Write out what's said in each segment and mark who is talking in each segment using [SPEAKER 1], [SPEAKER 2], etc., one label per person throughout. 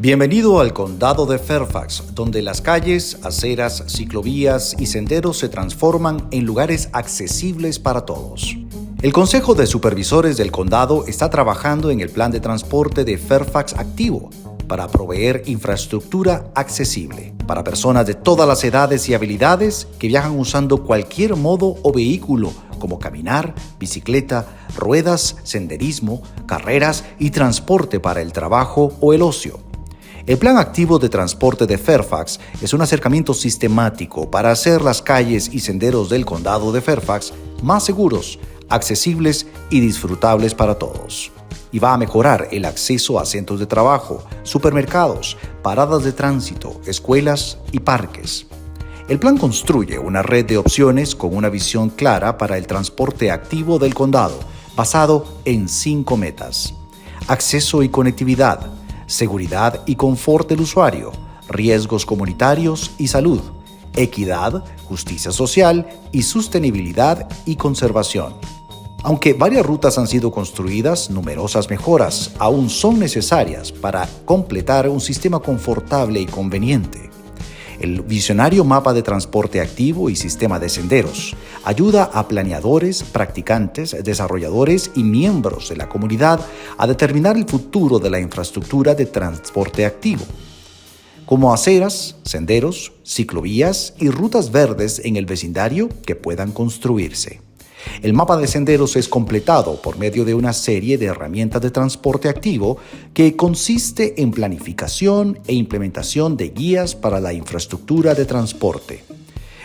[SPEAKER 1] Bienvenido al Condado de Fairfax, donde las calles, aceras, ciclovías y senderos se transforman en lugares accesibles para todos. El Consejo de Supervisores del Condado está trabajando en el plan de transporte de Fairfax activo para proveer infraestructura accesible para personas de todas las edades y habilidades que viajan usando cualquier modo o vehículo como caminar, bicicleta, ruedas, senderismo, carreras y transporte para el trabajo o el ocio. El Plan Activo de Transporte de Fairfax es un acercamiento sistemático para hacer las calles y senderos del condado de Fairfax más seguros, accesibles y disfrutables para todos. Y va a mejorar el acceso a centros de trabajo, supermercados, paradas de tránsito, escuelas y parques. El plan construye una red de opciones con una visión clara para el transporte activo del condado, basado en 5 metas: acceso y conectividad, seguridad y confort del usuario, riesgos comunitarios y salud, equidad, justicia social y sostenibilidad y conservación. Aunque varias rutas han sido construidas, numerosas mejoras aún son necesarias para completar un sistema confortable y conveniente. El visionario mapa de transporte activo y sistema de senderos ayuda a planeadores, practicantes, desarrolladores y miembros de la comunidad a determinar el futuro de la infraestructura de transporte activo, como aceras, senderos, ciclovías y rutas verdes en el vecindario que puedan construirse. El mapa de senderos es completado por medio de una serie de herramientas de transporte activo que consiste en planificación e implementación de guías para la infraestructura de transporte.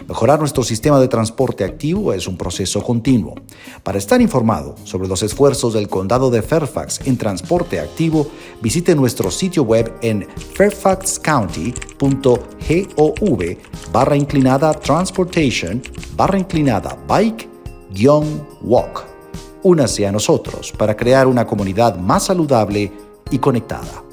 [SPEAKER 1] Mejorar nuestro sistema de transporte activo es un proceso continuo. Para estar informado sobre los esfuerzos del condado de Fairfax en transporte activo, visite nuestro sitio web en fairfaxcounty.gov/transportation/bike-walk. Únase a nosotros para crear una comunidad más saludable y conectada.